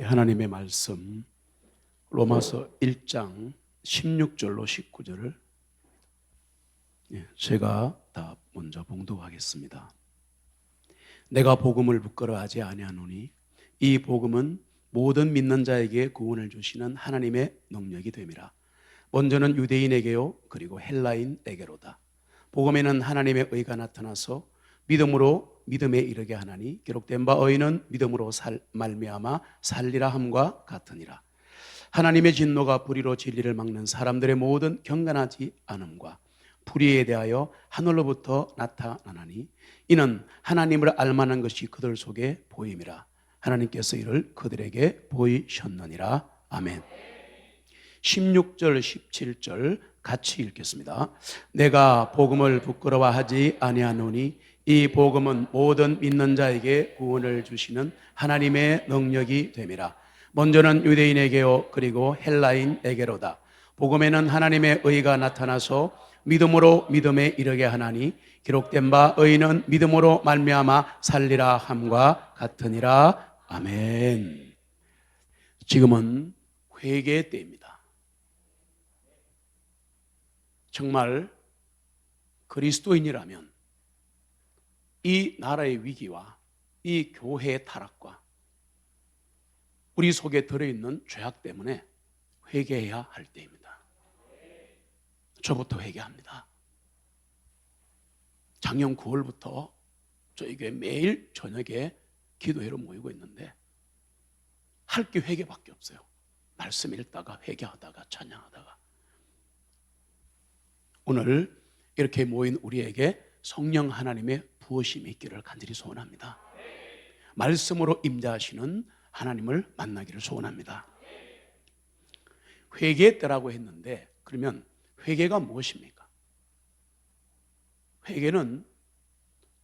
하나님의 말씀 로마서 1장 16절로 19절을 제가 다 먼저 봉독하겠습니다. 내가 복음을 부끄러워하지 아니하노니 이 복음은 모든 믿는 자에게 구원을 주시는 하나님의 능력이 됨이라. 먼저는 유대인에게요 그리고 헬라인에게로다. 복음에는 하나님의 의가 나타나서 믿음으로 믿음에 이르게 하나니 기록된 바 의인은 믿음으로 말미암아 살리라 함과 같으니라. 하나님의 진노가 불의로 진리를 막는 사람들의 모든 경건하지 않음과 불의에 대하여 하늘로부터 나타나나니 이는 하나님을 알만한 것이 그들 속에 보임이라. 하나님께서 이를 그들에게 보이셨느니라. 아멘. 16절 17절 같이 읽겠습니다. 내가 복음을 부끄러워하지 아니하노니 이 복음은 모든 믿는 자에게 구원을 주시는 하나님의 능력이 됨이라. 먼저는 유대인에게요 그리고 헬라인에게로다. 복음에는 하나님의 의가 나타나서 믿음으로 믿음에 이르게 하나니 기록된 바 의인은 믿음으로 말미암아 살리라 함과 같으니라. 아멘. 지금은 회개의 때입니다. 정말 그리스도인이라면 이 나라의 위기와 이 교회의 타락과 우리 속에 들어있는 죄악 때문에 회개해야 할 때입니다. 저부터 회개합니다. 작년 9월부터 저희 교회 매일 저녁에 기도회로 모이고 있는데 할 게 회개밖에 없어요. 말씀 읽다가 회개하다가 찬양하다가. 오늘 이렇게 모인 우리에게 성령 하나님의 부으심이 있기를 간절히 소원합니다. 말씀으로 임재하시는 하나님을 만나기를 소원합니다. 회개의 때라고 했는데 그러면 회개가 무엇입니까? 회개는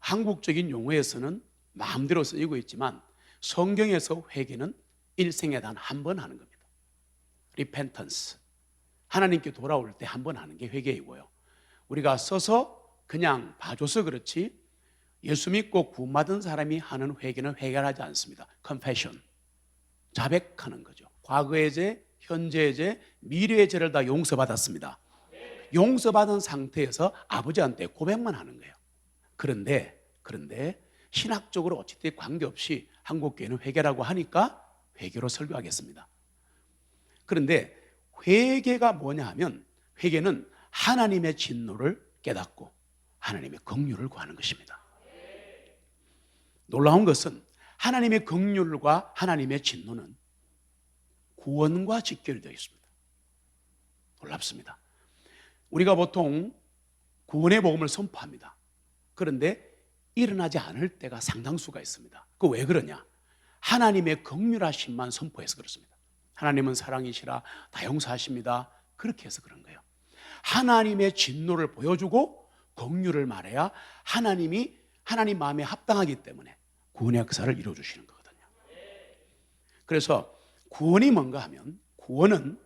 한국적인 용어에서는 마음대로 쓰이고 있지만 성경에서 회개는 일생에 단 한 번 하는 겁니다. repentance, 하나님께 돌아올 때 한 번 하는 게 회개이고요. 우리가 써서 그냥 봐줘서 그렇지 예수 믿고 구원받은 사람이 하는 회개는 회개하지 않습니다. confession, 자백하는 거죠. 과거의 죄, 현재의 죄, 미래의 죄를 다 용서받았습니다. 용서받은 상태에서 아버지한테 고백만 하는 거예요. 그런데 신학적으로 어쨌든 관계없이 한국교회는 회개라고 하니까 회개로 설교하겠습니다. 그런데 회개가 뭐냐 하면 회개는 하나님의 진노를 깨닫고 하나님의 긍휼을 구하는 것입니다. 놀라운 것은 하나님의 긍휼과 하나님의 진노는 구원과 직결되어 있습니다. 놀랍습니다. 우리가 보통 구원의 복음을 선포합니다. 그런데 일어나지 않을 때가 상당수가 있습니다. 그 왜 그러냐? 하나님의 긍휼하심만 선포해서 그렇습니다. 하나님은 사랑이시라 다 용서하십니다. 그렇게 해서 그런 거예요. 하나님의 진노를 보여주고 긍휼을 말해야 하나님 마음에 합당하기 때문에 구원의 역사를 이루어주시는 거거든요. 그래서 구원이 뭔가 하면 구원은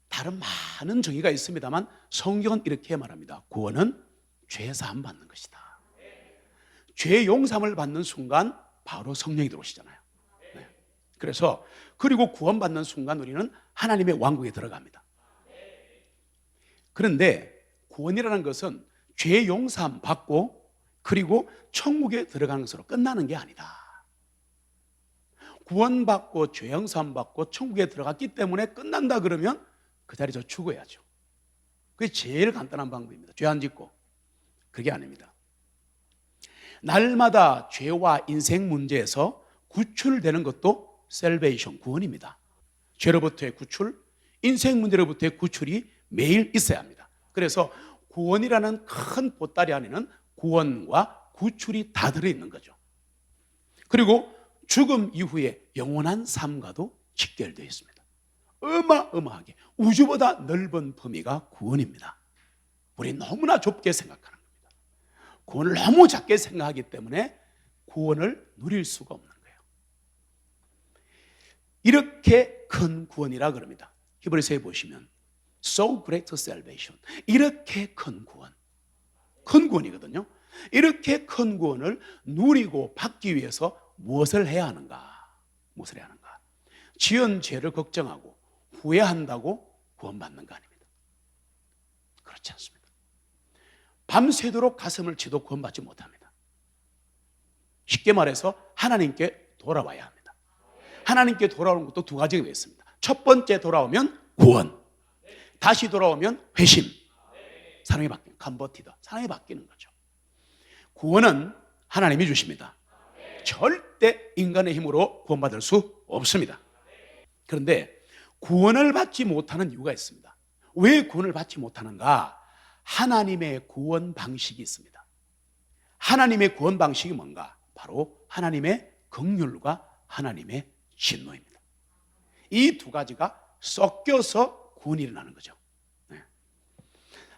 다른 많은 정의가 있습니다만 성경은 이렇게 말합니다. 구원은 죄 사함 받는 것이다. 죄 용서함을 받는 순간 바로 성령이 들어오시잖아요. 네. 그래서 그리고 구원받는 순간 우리는 하나님의 왕국에 들어갑니다. 그런데 구원이라는 것은 죄 용서함 받고 그리고 천국에 들어가는 것으로 끝나는 게 아니다. 구원받고 죄 용서함 받고 천국에 들어갔기 때문에 끝난다 그러면 그 자리에서 죽어야죠. 그게 제일 간단한 방법입니다. 죄 안 짓고. 그게 아닙니다. 날마다 죄와 인생 문제에서 구출되는 것도 셀베이션, 구원입니다. 죄로부터의 구출, 인생 문제로부터의 구출이 매일 있어야 합니다. 그래서 구원이라는 큰 보따리 안에는 구원과 구출이 다 들어있는 거죠. 그리고 죽음 이후에 영원한 삶과도 직결되어 있습니다. 어마어마하게 우주보다 넓은 범위가 구원입니다. 우리 너무나 좁게 생각하는 겁니다. 구원을 너무 작게 생각하기 때문에 구원을 누릴 수가 없는 거예요. 이렇게 큰 구원이라 그럽니다. 히브리서에 보시면 So great salvation, 이렇게 큰 구원, 큰 구원이거든요. 이렇게 큰 구원을 누리고 받기 위해서 무엇을 해야 하는가? 무엇을 해야 하는가? 지은 죄를 걱정하고 후회한다고 구원받는 거 아닙니다. 그렇지 않습니다. 밤새도록 가슴을 치도 구원받지 못합니다. 쉽게 말해서 하나님께 돌아와야 합니다. 하나님께 돌아오는 것도 두 가지가 있습니다. 첫 번째 돌아오면 구원, 다시 돌아오면 회심. 사랑이 바뀌는, 컨버티드, 사랑이 바뀌는 거죠. 구원은 하나님이 주십니다. 절대 인간의 힘으로 구원받을 수 없습니다. 그런데 구원을 받지 못하는 이유가 있습니다. 왜 구원을 받지 못하는가? 하나님의 구원 방식이 있습니다. 하나님의 구원 방식이 뭔가? 바로 하나님의 긍휼과 하나님의 진노입니다. 이 두 가지가 섞여서 구원이 일어나는 거죠.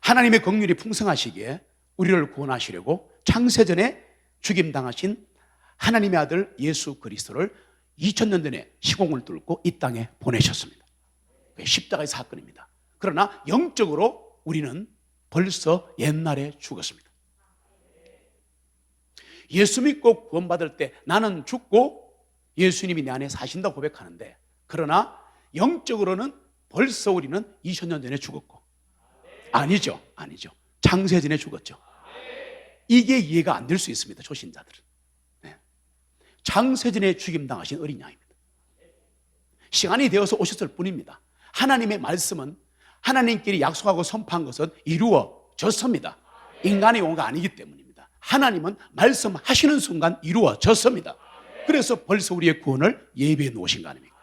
하나님의 긍휼이 풍성하시기에 우리를 구원하시려고 창세전에 죽임당하신 하나님의 아들 예수 그리스도를 2000년 전에 시공을 뚫고 이 땅에 보내셨습니다. 십자가의 사건입니다. 그러나 영적으로 우리는 벌써 옛날에 죽었습니다. 예수 믿고 구원받을 때 나는 죽고 예수님이 내 안에 사신다고 고백하는데, 그러나 영적으로는 벌써 우리는 2000년 전에 죽었고, 아니죠. 창세전에 죽었죠. 이게 이해가 안 될 수 있습니다. 초신자들은. 창세전에 죽임당하신 어린 양입니다. 시간이 되어서 오셨을 뿐입니다. 하나님의 말씀은, 하나님끼리 약속하고 선포한 것은 이루어졌습니다. 인간의 용어가 아니기 때문입니다. 하나님은 말씀하시는 순간 이루어졌습니다. 그래서 벌써 우리의 구원을 예비해 놓으신 거 아닙니까?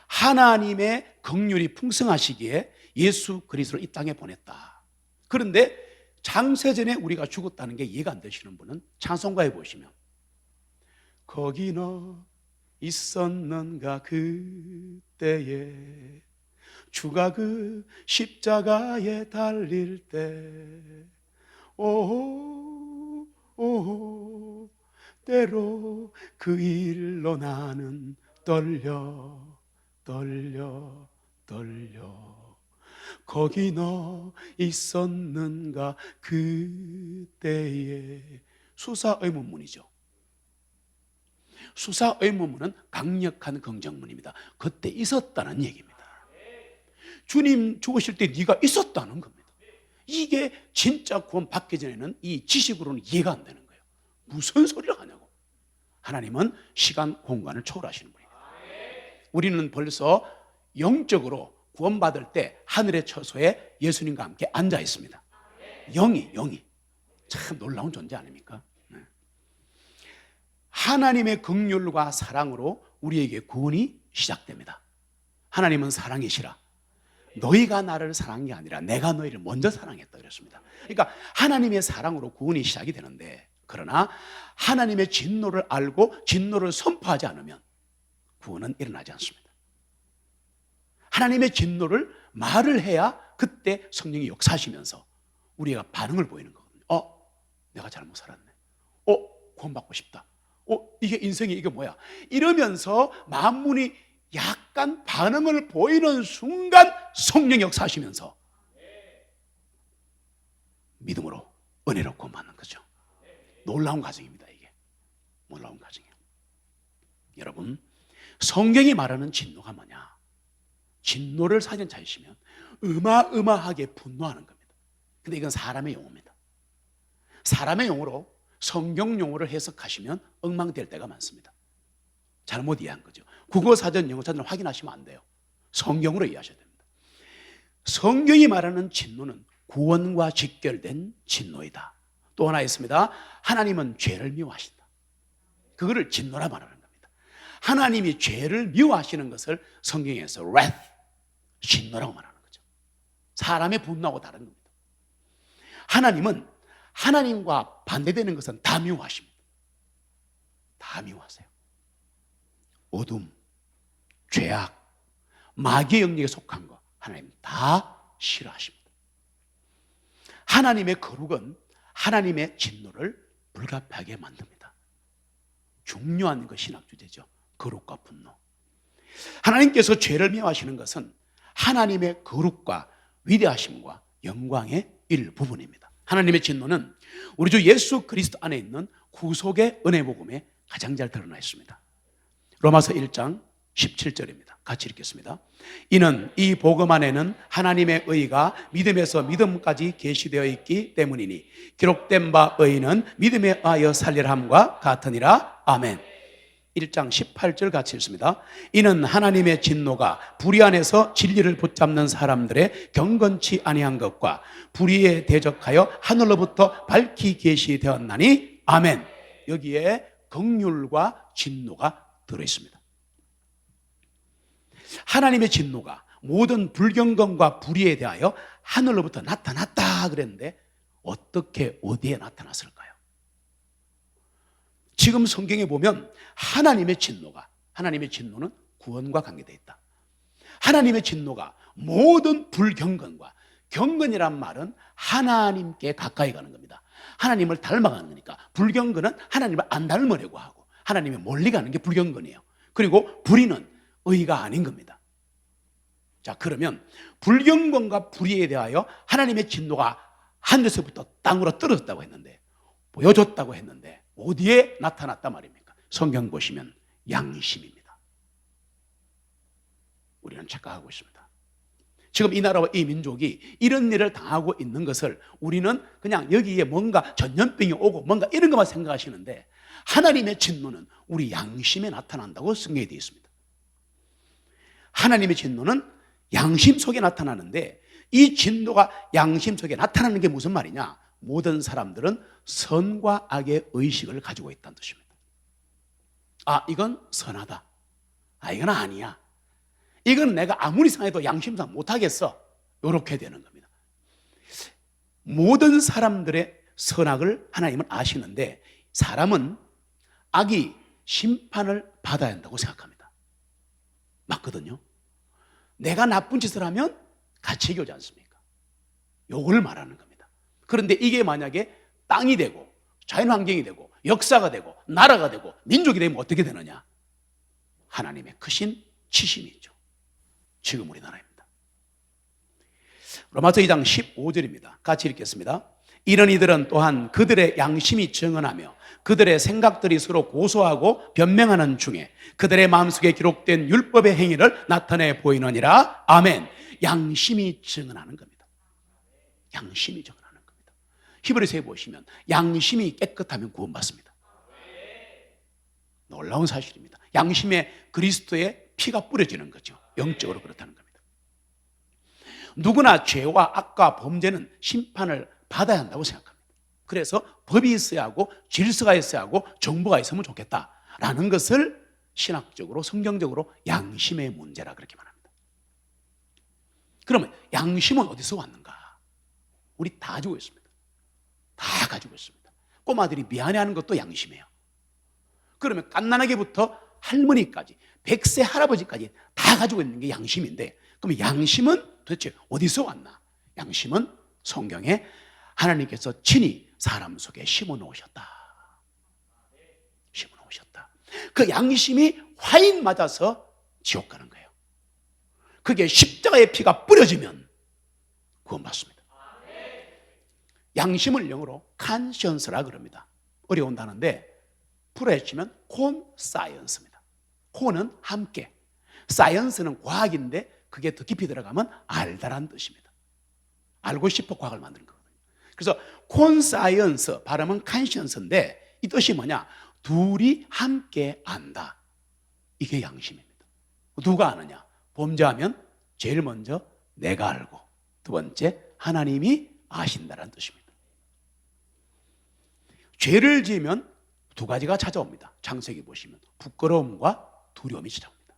하나님의 긍휼이 풍성하시기에 예수 그리스도를 이 땅에 보냈다. 그런데 창세전에 우리가 죽었다는 게 이해가 안 되시는 분은 찬송가에 보시면 거기 너 있었는가 그때에 주가 그 십자가에 달릴 때 오 때로 그 일로 나는 떨려 거기 너 있었는가 그때에. 수사의문문이죠. 수사의문문은 강력한 긍정문입니다. 그때 있었다는 얘기입니다. 주님 죽으실 때 네가 있었다는 겁니다. 이게 진짜 구원 받기 전에는 이 지식으로는 이해가 안 되는 거예요. 무슨 소리를 하냐고. 하나님은 시간, 공간을 초월하시는 분입니다. 우리는 벌써 영적으로 구원받을 때 하늘의 처소에 예수님과 함께 앉아 있습니다. 영이 참 놀라운 존재 아닙니까? 하나님의 긍휼과 사랑으로 우리에게 구원이 시작됩니다. 하나님은 사랑이시라. 너희가 나를 사랑한 게 아니라 내가 너희를 먼저 사랑했다 그랬습니다. 그러니까 하나님의 사랑으로 구원이 시작이 되는데, 그러나 하나님의 진노를 알고 진노를 선포하지 않으면 구원은 일어나지 않습니다. 하나님의 진노를 말을 해야 그때 성령이 역사하시면서 우리가 반응을 보이는 거거든요. 내가 잘못 살았네. 구원받고 싶다. 이게 인생이 이게 뭐야? 이러면서 만문이 약간 반응을 보이는 순간 성령이 역사하시면서 믿음으로 은혜로 구원받는 거죠. 놀라운 과정입니다. 이게 놀라운 과정이에요. 여러분, 성경이 말하는 진노가 뭐냐? 진노를 사전 찾으시면 어마어마하게 분노하는 겁니다. 근데 이건 사람의 용어입니다. 사람의 용어로 성경 용어를 해석하시면 엉망될 때가 많습니다. 잘못 이해한 거죠. 국어사전, 영어사전 확인하시면 안 돼요. 성경으로 이해하셔야 됩니다. 성경이 말하는 진노는 구원과 직결된 진노이다. 또 하나 있습니다. 하나님은 죄를 미워하신다. 그거를 진노라 말하는 겁니다. 하나님이 죄를 미워하시는 것을 성경에서 wrath, 진노라고 말하는 거죠. 사람의 분노하고 다른 겁니다. 하나님은 하나님과 반대되는 것은 다 미워하십니다. 다 미워하세요. 어둠, 죄악, 마귀의 영역에 속한 거 하나님 다 싫어하십니다. 하나님의 거룩은 하나님의 진노를 불가피하게 만듭니다. 중요한 거 신학 주제죠. 거룩과 분노. 하나님께서 죄를 미워하시는 것은 하나님의 거룩과 위대하심과 영광의 일부분입니다. 하나님의 진노는 우리 주 예수 그리스도 안에 있는 구속의 은혜 복음에 가장 잘 드러나 있습니다. 로마서 1장 17절입니다. 같이 읽겠습니다. 이는 이 복음 안에는 하나님의 의가 믿음에서 믿음까지 계시되어 있기 때문이니 기록된 바 의는 믿음에 의하여 살리함과 같으니라. 아멘. 1장 18절 같이 읽습니다. 이는 하나님의 진노가 불의 안에서 진리를 붙잡는 사람들의 경건치 아니한 것과 불의에 대적하여 하늘로부터 밝히 계시되었나니. 아멘. 여기에 긍휼과 진노가 들어있습니다. 하나님의 진노가 모든 불경건과 불의에 대하여 하늘로부터 나타났다 그랬는데 어떻게 어디에 나타났을까요? 지금 성경에 보면 하나님의 진노는 구원과 관계되어 있다. 하나님의 진노가 모든 불경건과, 경건이란 말은 하나님께 가까이 가는 겁니다. 하나님을 닮아가는 거니까. 불경건은 하나님을 안 닮으려고 하고 하나님이 멀리 가는 게 불경건이에요. 그리고 불의는 의가 아닌 겁니다. 자, 그러면 불경건과 불의에 대하여 하나님의 진노가 하늘에서부터 땅으로 떨어졌다고 했는데, 보여줬다고 했는데 어디에 나타났단 말입니까? 성경 보시면 양심입니다. 우리는 착각하고 있습니다. 지금 이 나라와 이 민족이 이런 일을 당하고 있는 것을 우리는 그냥 여기에 뭔가 전염병이 오고 뭔가 이런 것만 생각하시는데, 하나님의 진노는 우리 양심에 나타난다고 성경에 되어 있습니다. 하나님의 진노는 양심 속에 나타나는데, 이 진노가 양심 속에 나타나는 게 무슨 말이냐? 모든 사람들은 선과 악의 의식을 가지고 있다는 뜻입니다. 아, 이건 선하다. 아, 이건 아니야. 이건 내가 아무리 생각해도 양심상 못하겠어. 이렇게 되는 겁니다. 모든 사람들의 선악을 하나님은 아시는데, 사람은 악이 심판을 받아야 한다고 생각합니다. 맞거든요. 내가 나쁜 짓을 하면 가책이 오지 않습니까? 요걸 말하는 겁니다. 그런데 이게 만약에 땅이 되고 자연환경이 되고 역사가 되고 나라가 되고 민족이 되면 어떻게 되느냐? 하나님의 크신 치심이 있죠. 지금 우리나라입니다. 로마서 2장 15절입니다. 같이 읽겠습니다. 이런 이들은 또한 그들의 양심이 증언하며 그들의 생각들이 서로 고소하고 변명하는 중에 그들의 마음속에 기록된 율법의 행위를 나타내 보이느니라. 아멘. 양심이 증언하는 겁니다. 양심이 증언하는 겁니다. 히브리서에 보시면 양심이 깨끗하면 구원받습니다. 놀라운 사실입니다. 양심에 그리스도의 피가 뿌려지는 거죠. 영적으로 그렇다는 겁니다. 누구나 죄와 악과 범죄는 심판을 받아야 한다고 생각합니다. 그래서 법이 있어야 하고 질서가 있어야 하고 정보가 있으면 좋겠다라는 것을 신학적으로 성경적으로 양심의 문제라 그렇게 말합니다. 그러면 양심은 어디서 왔는가? 우리 다 가지고 있습니다. 다 가지고 있습니다. 꼬마들이 미안해하는 것도 양심이에요. 그러면 갓난아기부터 할머니까지 100세 할아버지까지 다 가지고 있는 게 양심인데, 그럼 양심은 도대체 어디서 왔나? 양심은 성경에 하나님께서 친히 사람 속에 심어놓으셨다. 심어놓으셨다. 그 양심이 화인 맞아서 지옥 가는 거예요. 그게 십자가의 피가 뿌려지면 구원받습니다. 양심을 영어로 conscience라 그럽니다. 어려운 단어인데 풀어 치면 콘사이언스입니다. 콘은 함께, 사이언스는 과학인데 그게 더 깊이 들어가면 알다라는 뜻입니다. 알고 싶어 과학을 만드는 거거든요. 그래서 콘사이언스, 발음은 conscience인데 이 뜻이 뭐냐? 둘이 함께 안다. 이게 양심입니다. 누가 아느냐? 범죄하면 제일 먼저 내가 알고, 두 번째 하나님이 아신다라는 뜻입니다. 죄를 지으면 두 가지가 찾아옵니다. 창세기 보시면 부끄러움과 두려움이 찾아옵니다.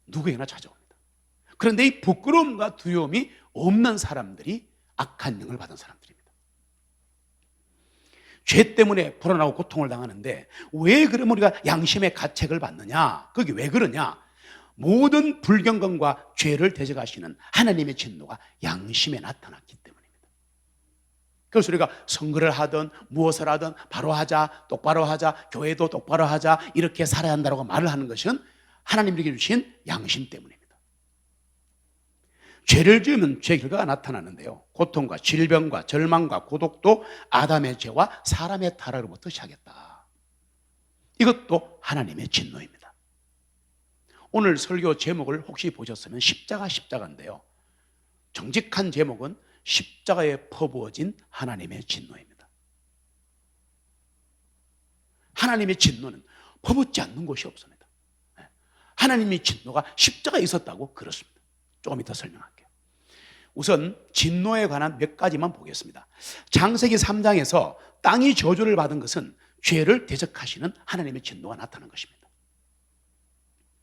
누구에게나 찾아옵니다. 그런데 이 부끄러움과 두려움이 없는 사람들이 악한 영을 받은 사람들입니다. 죄 때문에 불안하고 고통을 당하는데 왜 그럼 우리가 양심의 가책을 받느냐? 그게 왜 그러냐? 모든 불경건과 죄를 대적하시는 하나님의 진노가 양심에 나타났기 때문입니다. 그래서 우리가 선거를 하든 무엇을 하든 바로 하자, 똑바로 하자, 교회도 똑바로 하자, 이렇게 살아야 한다고 말을 하는 것은 하나님에게 주신 양심 때문입니다. 죄를 지으면 죄 결과가 나타나는데요, 고통과 질병과 절망과 고독도 아담의 죄와 사람의 타락으로부터 시작했다. 이것도 하나님의 진노입니다. 오늘 설교 제목을 혹시 보셨으면 십자가인데요, 정직한 제목은 십자가에 퍼부어진 하나님의 진노입니다. 하나님의 진노는 퍼붓지 않는 곳이 없습니다. 하나님의 진노가 십자가에 있었다고 그렇습니다. 조금 이따 설명할게요. 우선 진노에 관한 몇 가지만 보겠습니다. 창세기 3장에서 땅이 저주를 받은 것은 죄를 대적하시는 하나님의 진노가 나타난 것입니다.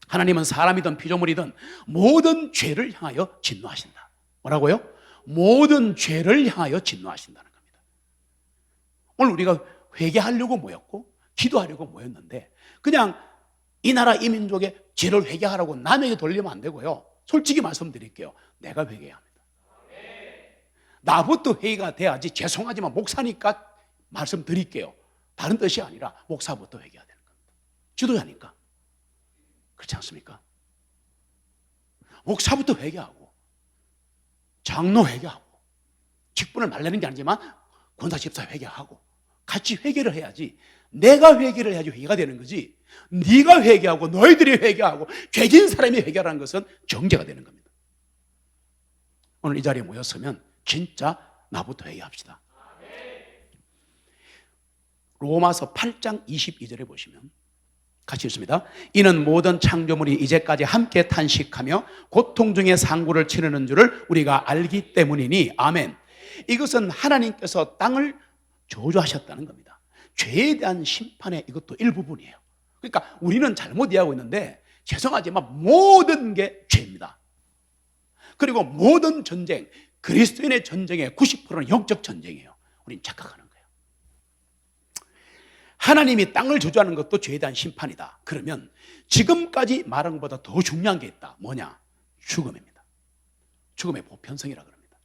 하나님은 사람이든 피조물이든 모든 죄를 향하여 진노하신다. 뭐라고요? 모든 죄를 향하여 진노하신다는 겁니다. 오늘 우리가 회개하려고 모였고 기도하려고 모였는데 그냥 이 나라 이 민족의 죄를 회개하라고 남에게 돌리면 안 되고요. 솔직히 말씀드릴게요. 내가 회개해야 합니다. 나부터 회개가 돼야지. 죄송하지만 목사니까 말씀드릴게요. 다른 뜻이 아니라 목사부터 회개해야 되는 겁니다. 지도자니까. 그렇지 않습니까? 목사부터 회개하고 장로 회개하고 직분을 말리는 게 아니지만 권사 집사 회개하고 같이 회개를 해야지. 내가 회개를 해야지 회개가 되는 거지. 네가 회개하고 너희들이 회개하고 죄진 사람이 회개하는 것은 정죄가 되는 겁니다. 오늘 이 자리에 모였으면 진짜 나부터 회개합시다. 로마서 8장 22절에 보시면 같이 읽습니다. 이는 모든 창조물이 이제까지 함께 탄식하며 고통 중에 상구를 치르는 줄을 우리가 알기 때문이니 아멘. 이것은 하나님께서 땅을 저주하셨다는 겁니다. 죄에 대한 심판의 이것도 일부분이에요. 그러니까 우리는 잘못 이해하고 있는데 죄송하지만 모든 게 죄입니다. 그리고 모든 전쟁, 그리스도인의 전쟁의 90%는 영적 전쟁이에요. 우리는 착각하는 거예요. 하나님이 땅을 저주하는 것도 죄에 대한 심판이다. 그러면 지금까지 말한 것보다 더 중요한 게 있다. 뭐냐? 죽음입니다. 죽음의 보편성이라 그럽니다.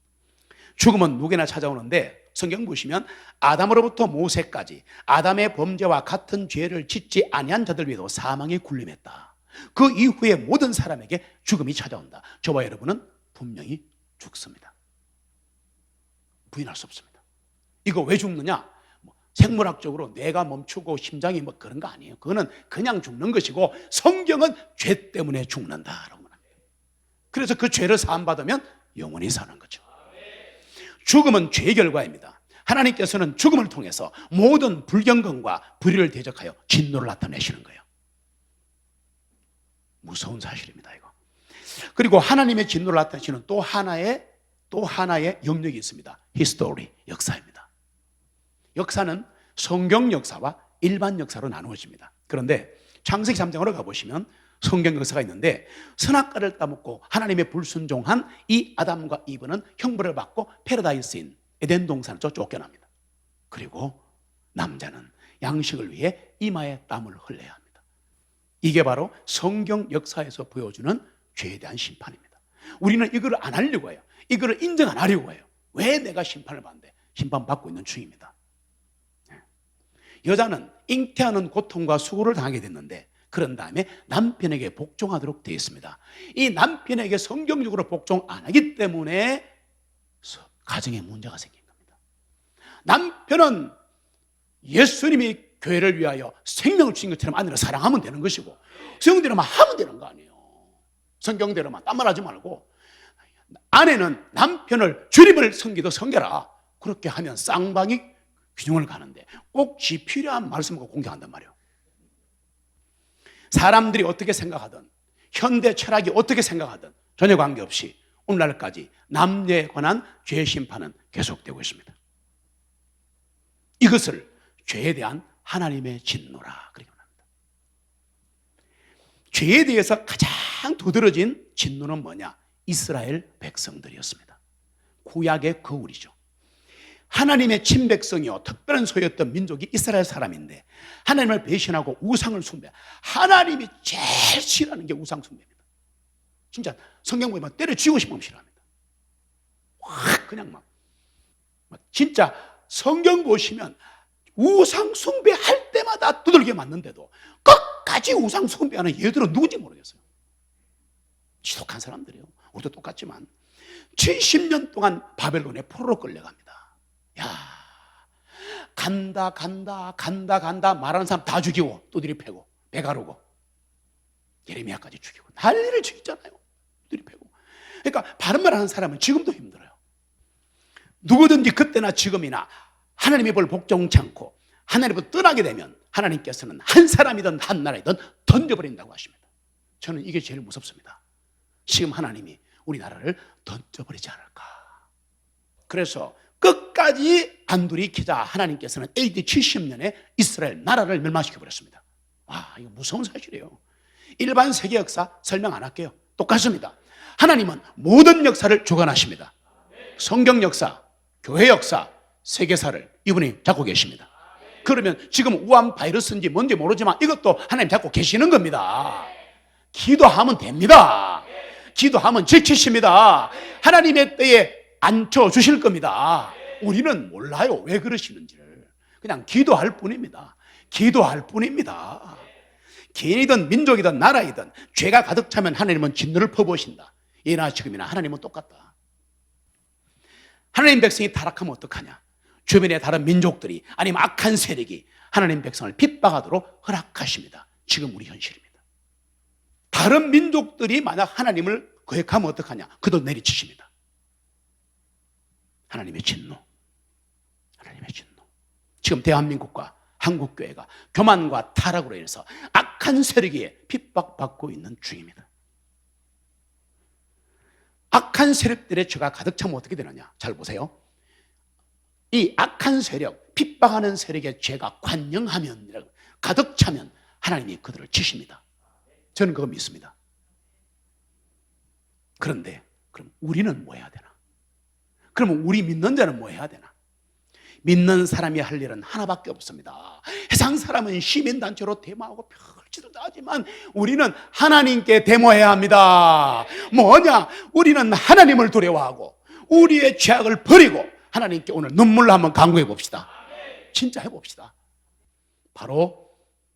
죽음은 누구나 찾아오는데 성경 보시면 아담으로부터 모세까지 아담의 범죄와 같은 죄를 짓지 아니한 자들 위에도 사망이 군림했다. 그 이후에 모든 사람에게 죽음이 찾아온다. 저와 여러분은 분명히 죽습니다. 부인할 수 없습니다. 이거 왜 죽느냐? 생물학적으로 뇌가 멈추고 심장이 뭐 그런 거 아니에요. 그거는 그냥 죽는 것이고 성경은 죄 때문에 죽는다라고 합니다. 그래서 그 죄를 사함받으면 영원히 사는 거죠. 죽음은 죄의 결과입니다. 하나님께서는 죽음을 통해서 모든 불경건과 불의를 대적하여 진노를 나타내시는 거예요. 무서운 사실입니다, 이거. 그리고 하나님의 진노를 나타내시는 또 하나의 영역이 있습니다. 히스토리, 역사입니다. 역사는 성경 역사와 일반 역사로 나누어집니다. 그런데 창세기 3장으로 가보시면 성경 역사가 있는데 선악과를 따먹고 하나님의 불순종한 이 아담과 이브는 형벌을 받고 패러다이스인 에덴 동산으로 쫓겨납니다. 그리고 남자는 양식을 위해 이마에 땀을 흘려야 합니다. 이게 바로 성경 역사에서 보여주는 죄에 대한 심판입니다. 우리는 이거를 안 하려고 해요. 이거를 인정 안 하려고 해요. 왜 내가 심판을 받는데? 심판받고 있는 중입니다. 여자는 잉태하는 고통과 수고를 당하게 됐는데 그런 다음에 남편에게 복종하도록 되어 있습니다. 이 남편에게 성경적으로 복종 안 하기 때문에 가정에 문제가 생긴 겁니다. 남편은 예수님이 교회를 위하여 생명을 주신 것처럼 아내를 사랑하면 되는 것이고 성경대로만 하면 되는 거 아니에요. 성경대로만 딴 말 하지 말고 아내는 남편을 주님을 섬기도 섬겨라. 그렇게 하면 쌍방이 균형을 가는데 꼭 지 필요한 말씀을 공경한단 말이에요. 사람들이 어떻게 생각하든 현대 철학이 어떻게 생각하든 전혀 관계없이 오늘날까지 남녀에 관한 죄 심판은 계속되고 있습니다. 이것을 죄에 대한 하나님의 진노라 그렇게 말합니다. 죄에 대해서 가장 두드러진 진노는 뭐냐? 이스라엘 백성들이었습니다. 구약의 거울이죠. 하나님의 친백성이요 특별한 소유였던 민족이 이스라엘 사람인데 하나님을 배신하고 우상을 숭배. 하나님이 제일 싫어하는 게 우상 숭배입니다. 진짜 성경 보면 때려치우고 싶으면 싫어합니다. 확 그냥 막 진짜 성경 보시면 우상 숭배할 때마다 두들겨 맞는데도 끝까지 우상 숭배하는 얘들은 누군지 모르겠어요. 지독한 사람들이에요. 우리도 똑같지만 70년 동안 바벨론에 포로로 끌려갑니다. 야, 간다 말하는 사람 다 죽이고 두드리 패고 배 가르고 예레미야까지 죽이고 난리를 치잖아요. 두드리 패고. 그러니까 바른 말 하는 사람은 지금도 힘들어요. 누구든지 그때나 지금이나 하나님의 법을 복종치 않고 하나님을 떠나게 되면 하나님께서는 한 사람이든 한 나라이든 던져버린다고 하십니다. 저는 이게 제일 무섭습니다. 지금 하나님이 우리나라를 던져버리지 않을까. 그래서 끝까지 안두리 키자 하나님께서는 AD 70년에 이스라엘 나라를 멸망시켜버렸습니다. 와, 이거 무서운 사실이에요. 일반 세계 역사 설명 안 할게요. 똑같습니다. 하나님은 모든 역사를 주관하십니다. 성경 역사, 교회 역사, 세계사를 이분이 잡고 계십니다. 그러면 지금 우한 바이러스인지 뭔지 모르지만 이것도 하나님 잡고 계시는 겁니다. 기도하면 됩니다. 기도하면 지키십니다. 하나님의 때에 앉혀주실 겁니다. 우리는 몰라요, 왜 그러시는지를. 그냥 기도할 뿐입니다. 기도할 뿐입니다. 개인이든 민족이든 나라이든 죄가 가득 차면 하나님은 진노를 퍼부으신다. 예나 지금이나 하나님은 똑같다. 하나님 백성이 타락하면 어떡하냐? 주변의 다른 민족들이 아니면 악한 세력이 하나님 백성을 핍박하도록 허락하십니다. 지금 우리 현실입니다. 다른 민족들이 만약 하나님을 거역하면 어떡하냐? 그도 내리치십니다. 하나님의 진노. 하나님의 진노. 지금 대한민국과 한국교회가 교만과 타락으로 인해서 악한 세력에 핍박받고 있는 중입니다. 악한 세력들의 죄가 가득 차면 어떻게 되느냐? 잘 보세요. 이 악한 세력, 핍박하는 세력의 죄가 관영하면, 가득 차면 하나님이 그들을 치십니다. 저는 그거 믿습니다. 그런데 그럼 우리는 뭐 해야 되나? 그러면 우리 믿는 자는 뭐 해야 되나? 믿는 사람이 할 일은 하나밖에 없습니다. 세상 사람은 시민단체로 데모하고 별짓도 다 하지만 우리는 하나님께 데모해야 합니다. 뭐냐? 우리는 하나님을 두려워하고 우리의 죄악을 버리고 하나님께 오늘 눈물로 한번 간구해 봅시다. 진짜 해봅시다. 바로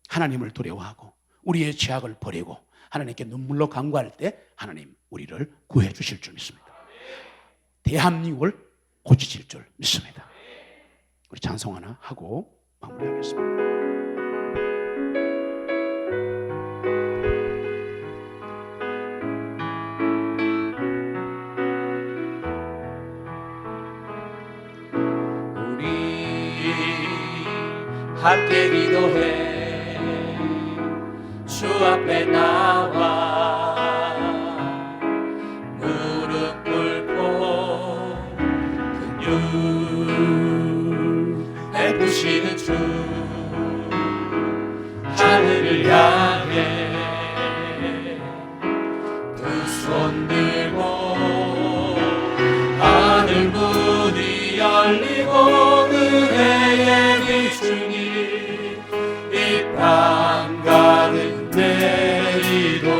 하나님을 두려워하고 우리의 죄악을 버리고 하나님께 눈물로 간구할 때 하나님 우리를 구해 주실 줄 믿습니다. 대한민국을 고치실 줄 믿습니다. 우리 찬송 하나 하고 마무리하겠습니다. 함께 기도해 주 앞에 나와 무릎 꿇고 긍휼 베푸시는 주 하늘을 향해 두 손 들고 하늘 문이 열리고 은혜의 비추니 땅 가득 내리도록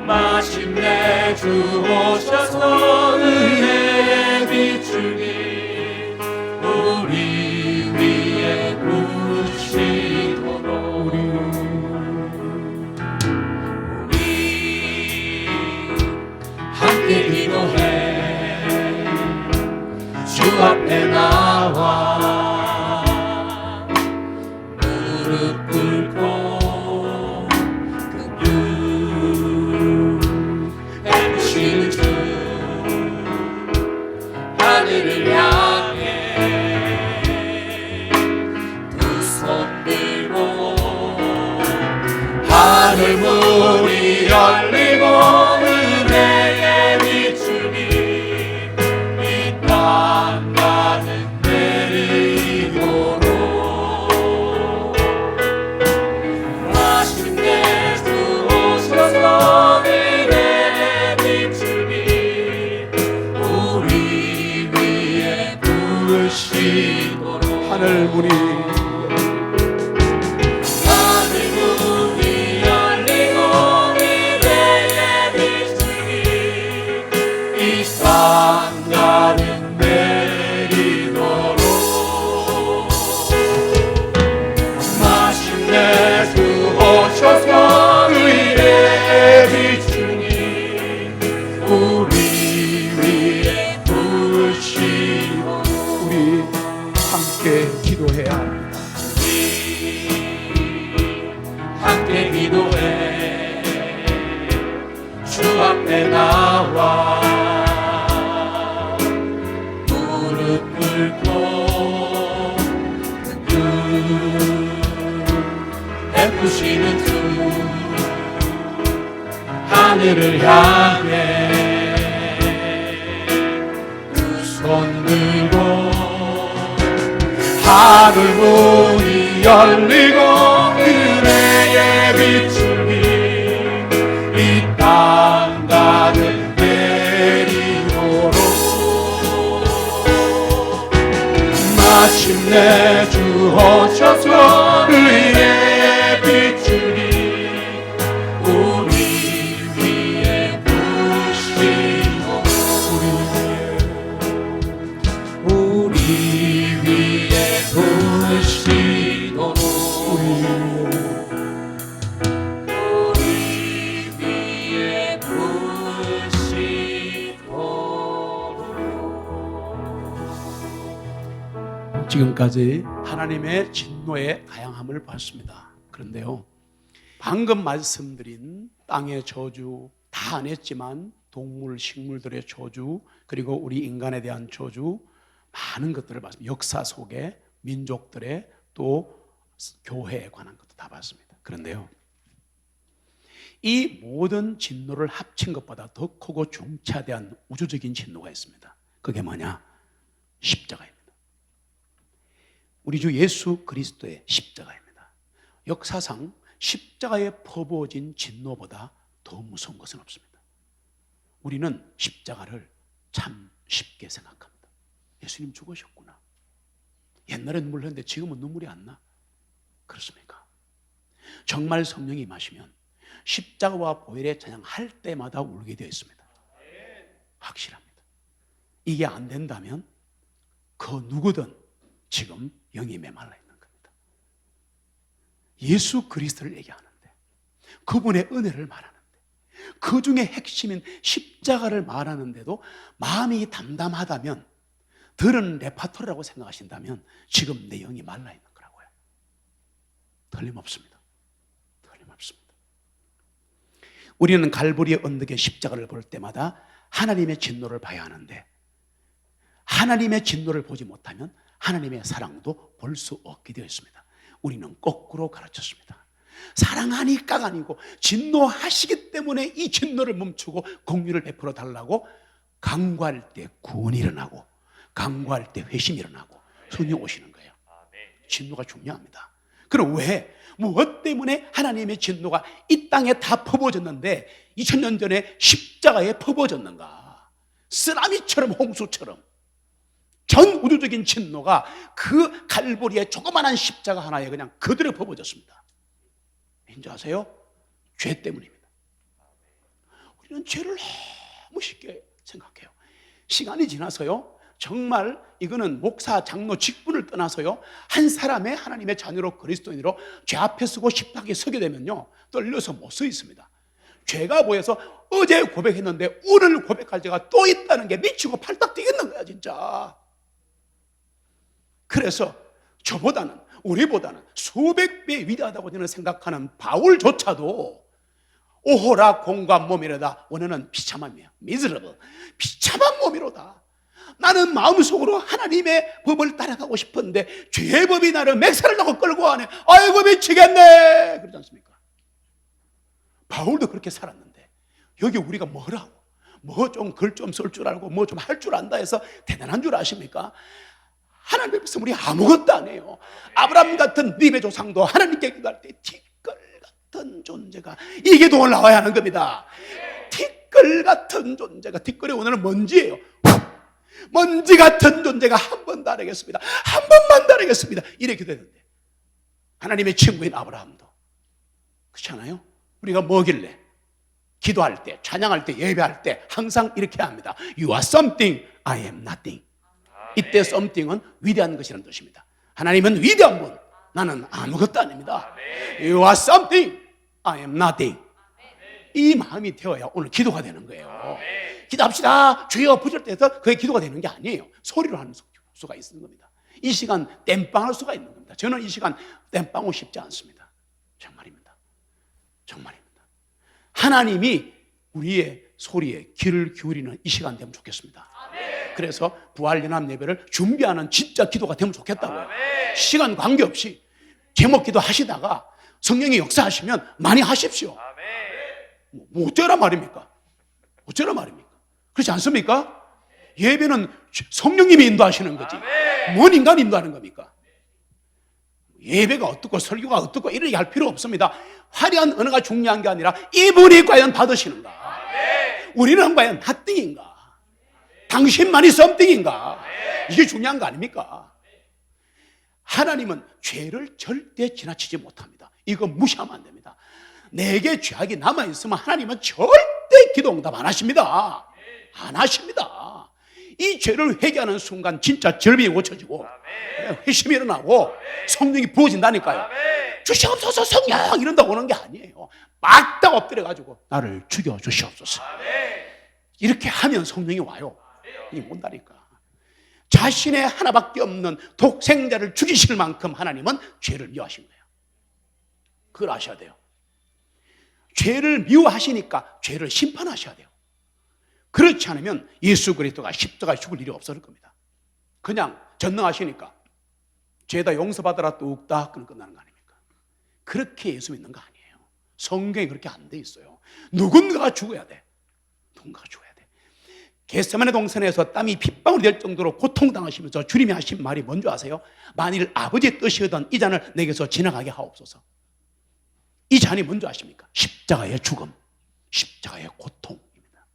마침내 주 오셔서 은혜의 비추니 우리 위에 부으시도록 우리 함께 기도해 주 앞에 나와 무릎 꿇고 긍휼 베푸시는 주 하늘을 향해 두 손 들고 하늘 문이 열리고 은혜의 비추니 이 땅 가득 내리도록 함께 기도해 주 앞에 나와 무릎 꿇고 그 베푸시는 주 하늘을 향해 두 손 들고 하늘 문이 열리고 은혜의 비춤이 이 땅 가득 내리도록 마침내 주 오셔서 의의 비춤이 우리 위에 부시고 우리 위에 부시도록 우리 위에 부시도록. 지금까지 하나님의 진노의 다양함을 봤습니다. 그런데요, 방금 말씀드린 땅의 저주 다 안 했지만 동물, 식물들의 저주, 그리고 우리 인간에 대한 저주, 많은 것들을 봤습니다. 역사 속에 민족들의 또 교회에 관한 것도 다 봤습니다. 그런데요, 이 모든 진노를 합친 것보다 더 크고 중차대한 우주적인 진노가 있습니다. 그게 뭐냐? 십자가입니다. 우리 주 예수 그리스도의 십자가입니다. 역사상 십자가에 퍼부어진 진노보다 더 무서운 것은 없습니다. 우리는 십자가를 참 쉽게 생각합니다. 예수님 죽으셨구나. 옛날엔 눈물 흘렸는데 지금은 눈물이 안 나. 그렇습니까? 정말 성령이 임하시면 십자가와 보혈의 찬양할 때마다 울게 되어 있습니다. 확실합니다. 이게 안 된다면 그 누구든 지금 영이 메말라 있는 겁니다. 예수 그리스도를 얘기하는데, 그분의 은혜를 말하는데, 그 중에 핵심인 십자가를 말하는데도 마음이 담담하다면, 들은 레파토리라고 생각하신다면 지금 내 영이 말라 있는 거라고요. 틀림없습니다. 틀림없습니다. 우리는 갈보리의 언덕의 십자가를 볼 때마다 하나님의 진노를 봐야 하는데, 하나님의 진노를 보지 못하면 하나님의 사랑도 볼 수 없게 되어 있습니다. 우리는 거꾸로 가르쳤습니다. 사랑하니까가 아니고 진노하시기 때문에 이 진노를 멈추고 공유를 베풀어 달라고 강구할 때 구원이 일어나고, 강구할 때 회심이 일어나고 성령 오시는 거예요. 진노가 중요합니다. 그럼 왜? 무엇 때문에 하나님의 진노가 이 땅에 다 퍼부어졌는데 2000년 전에 십자가에 퍼부어졌는가? 쓰나미처럼, 홍수처럼 전 우주적인 진노가 그 갈보리의 조그만한 십자가 하나에 그냥 그대로 퍼부어졌습니다. 왠지 아세요? 죄 때문입니다. 우리는 죄를 너무 쉽게 생각해요. 시간이 지나서요, 정말 이거는 목사, 장로, 직분을 떠나서요, 한 사람의 하나님의 자녀로 그리스도인으로 죄 앞에 서고 십자가에 서게 되면요, 떨려서 못 서 있습니다. 죄가 보여서 어제 고백했는데 오늘 고백할 죄가 또 있다는 게 미치고 팔딱 뛰겠는 거야 진짜. 그래서 저보다는, 우리보다는 수백 배 위대하다고 저는 생각하는 바울조차도 오호라 공과 몸이로다, 원어는 비참함이에요. miserable, 비참한 몸이로다. 나는 마음속으로 하나님의 법을 따라가고 싶은데 죄의 법이 나를 맥살을 나고 끌고 가네. 아이고 미치겠네. 그러지 않습니까? 바울도 그렇게 살았는데 여기 우리가 뭐라고, 뭐 좀 글 좀 쓸 줄 알고 뭐 좀 할 줄 안다 해서 대단한 줄 아십니까? 하나님 앞에서 우리 아무것도 안 해요. 아브라함 같은 님의 조상도 하나님께 기도할 때 티끌 같은 존재가 이게 더 올라와야 하는 겁니다. 티끌 같은 존재가, 티끌의 원어는 먼지예요. 먼지 같은 존재가 한 번도 안 하겠습니다. 한 번만 더 하겠습니다. 이렇게 되는데 하나님의 친구인 아브라함도 그렇지 않아요? 우리가 뭐길래 기도할 때, 찬양할 때, 예배할 때 항상 이렇게 합니다. You are something, I am nothing. 이때 something은 위대한 것이라는 뜻입니다. 하나님은 위대한 분, 나는 아무것도 아닙니다. You are something, I am nothing. 이 마음이 되어야 오늘 기도가 되는 거예요. 기도합시다, 주여 부절때에서 그게 기도가 되는 게 아니에요. 소리로 하는 수가 있는 겁니다. 이 시간 땜빵할 수가 있는 겁니다. 저는 이 시간 땜빵하고 싶지 않습니다. 정말입니다. 정말입니다. 하나님이 우리의 소리에 귀를 기울이는 이 시간 되면 좋겠습니다. 그래서 부활연합 예배를 준비하는 진짜 기도가 되면 좋겠다고요. 시간 관계없이 제목 기도 하시다가 성령이 역사하시면 많이 하십시오. 뭐 어쩌란 말입니까? 어쩌란 말입니까? 그렇지 않습니까? 예배는 성령님이 인도하시는 거지. 뭔 인간이 인도하는 겁니까? 예배가 어떻고 설교가 어떻고 이렇게 할 필요 없습니다. 화려한 언어가 중요한 게 아니라 이분이 과연 받으시는가? 우리는 과연 핫띵인가? 당신만이 썸띵인가? 이게 중요한 거 아닙니까? 하나님은 죄를 절대 지나치지 못합니다. 이거 무시하면 안 됩니다. 내게 죄악이 남아있으면 하나님은 절대 기도 응답 안 하십니다. 안 하십니다. 이 죄를 회개하는 순간 진짜 절벽이 고쳐지고 회심이 일어나고 성령이 부어진다니까요. 주시옵소서 성령 이런다고 오는 게 아니에요. 막딱 엎드려가지고 나를 죽여 주시옵소서 이렇게 하면 성령이 와요. 이게 온다니까. 자신의 하나밖에 없는 독생자를 죽이실 만큼 하나님은 죄를 미워하신 거예요. 그걸 아셔야 돼요. 죄를 미워하시니까 죄를 심판하셔야 돼요. 그렇지 않으면 예수 그리스도가 십자가에 죽을 일이 없을 겁니다. 그냥 전능하시니까 죄다 용서받으라 뚝딱 끝나는 거 아닙니까? 그렇게 예수 믿는 거 아니에요. 성경에 그렇게 안 돼 있어요. 누군가가 죽어야 돼. 누군가가 죽어야 돼. 겟세마네 동산에서 땀이 핏방울이 될 정도로 고통당하시면서 주님이 하신 말이 뭔지 아세요? 만일 아버지의 뜻이거든 이 잔을 내게서 지나가게 하옵소서. 이 잔이 뭔지 아십니까? 십자가의 죽음, 십자가의 고통입니다.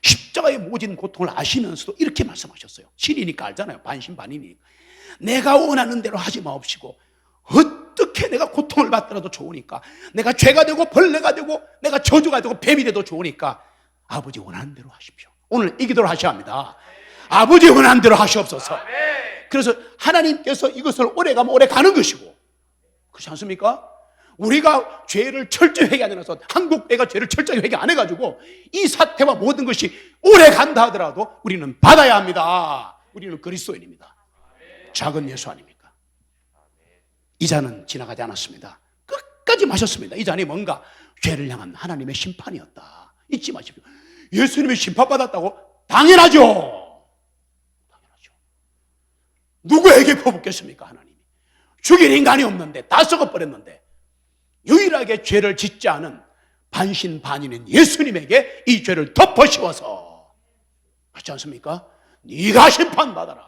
십자가의 모진 고통을 아시면서도 이렇게 말씀하셨어요. 신이니까 알잖아요. 반신반인이니까. 내가 원하는 대로 하지 마옵시고 어떻게 내가 고통을 받더라도 좋으니까, 내가 죄가 되고 벌레가 되고 내가 저주가 되고 뱀이 돼도 좋으니까 아버지 원하는 대로 하십시오. 오늘 이 기도를 하셔야 합니다. 아버지 원하는 대로 하시옵소서. 그래서 하나님께서 이것을 오래 가면 오래 가는 것이고, 그렇지 않습니까? 우리가 죄를 철저히 회개 안 해놔서 한국 애가 죄를 철저히 회개 안 해가지고 이 사태와 모든 것이 오래 간다 하더라도 우리는 받아야 합니다. 우리는 그리스도인입니다. 작은 예수 아닙니까? 이 잔은 지나가지 않았습니다. 끝까지 마셨습니다. 이 잔이 뭔가 죄를 향한 하나님의 심판이었다. 잊지 마십시오. 예수님이 심판받았다고? 당연하죠. 당연하죠. 누구에게 퍼붓겠습니까? 하나님이 죽일 인간이 없는데 다 썩어버렸는데 유일하게 죄를 짓지 않은 반신반인인 예수님에게 이 죄를 덮어씌워서, 그렇지 않습니까? 네가 심판받아라.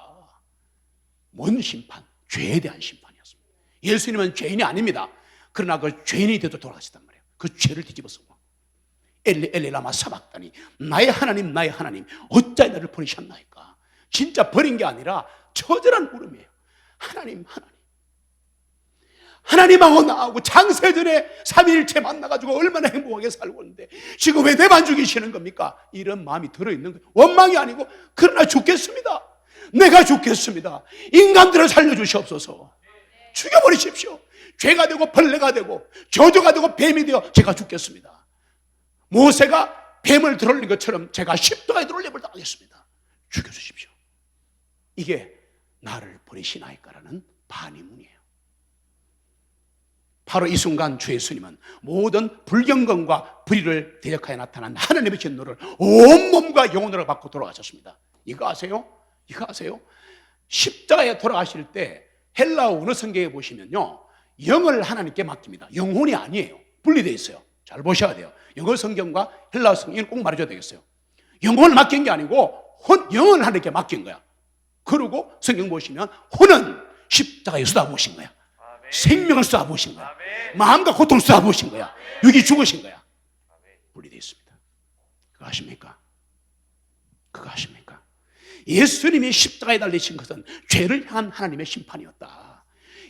뭔 심판? 죄에 대한 심판이었습니다. 예수님은 죄인이 아닙니다. 그러나 그 죄인이 돼도 돌아가시단 말이에요. 그 죄를 뒤집어쓰고 엘리 엘리 라마 사박다니, 나의 하나님 나의 하나님 어찌 나를 버리셨나이까. 진짜 버린 게 아니라 처절한 물음이에요. 하나님 하나님, 하나님하고 나하고 창세전에 삼위일체 만나가지고 얼마나 행복하게 살고 있는데 지금 왜 내만 죽이시는 겁니까? 이런 마음이 들어있는 거예요. 원망이 아니고 그러나 죽겠습니다. 내가 죽겠습니다. 인간들을 살려주시옵소서. 죽여버리십시오. 죄가 되고 벌레가 되고 저주가 되고 뱀이 되어 제가 죽겠습니다. 모세가 뱀을 들어올린 것처럼 제가 십도가에 들어올림을 당하겠습니다. 죽여주십시오. 이게 나를 버리시나이까라는 반의문이에요. 바로 이 순간 주 예수님은 모든 불경건과 불의를 대적하여 나타난 하나님의 진노를 온몸과 영혼으로 받고 돌아가셨습니다. 이거 아세요? 이거 아세요? 십자가에 돌아가실 때 헬라어 원어 성경에 보시면요, 영을 하나님께 맡깁니다. 영혼이 아니에요. 분리되어 있어요. 잘 보셔야 돼요. 영어 성경과 헬라어 성경은 꼭 말해줘야 되겠어요. 영혼을 맡긴 게 아니고 영을 하나님께 맡긴 거야. 그리고 성경 보시면 혼은 십자가에 쏟아부으신 거야. 생명을 쏟아부으신 거야. 마음과 고통을 쏟아부으신 거야. 육이 죽으신 거야. 분리되어 있습니다. 그거 아십니까? 그거 아십니까? 예수님이 십자가에 달리신 것은 죄를 향한 하나님의 심판이었다.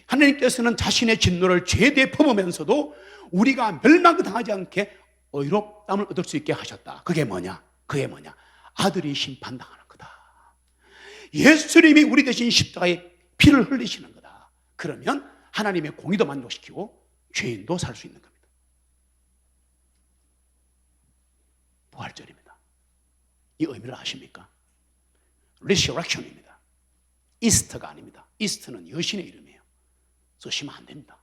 하나님께서는 자신의 진노를 죄대에 품으면서도 우리가 멸망당하지 않게 의롭다함을 얻을 수 있게 하셨다. 그게 뭐냐? 그게 뭐냐? 아들이 심판당하는 거다. 예수님이 우리 대신 십자가에 피를 흘리시는 거다. 그러면 하나님의 공의도 만족시키고 죄인도 살 수 있는 겁니다. 부활절입니다. 이 의미를 아십니까? 리서렉션입니다. 이스터가 아닙니다. 이스터는 여신의 이름이에요. 쓰시면 안 됩니다.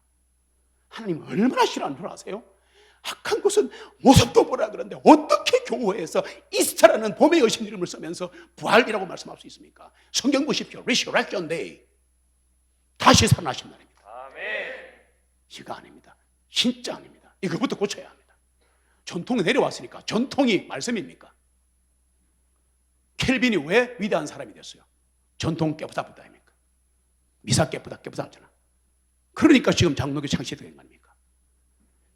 하나님 얼마나 싫어하는 줄 아세요? 악한 것은 모습도 보라 그러는데 어떻게 교회에서 이스타라는 봄의 여신 이름을 쓰면서 부활이라고 말씀할 수 있습니까? 성경 보십시오. Resurrection Day. 다시 살아나신 날입니다. 이거 아닙니다. 진짜 아닙니다. 이거부터 고쳐야 합니다. 전통이 내려왔으니까 전통이 말씀입니까? 켈빈이 왜 위대한 사람이 됐어요? 전통 깨부다 부다입니까? 미사 깨부다 깨부다잖아. 그러니까 지금 장로교 창시된 거 아닙니까?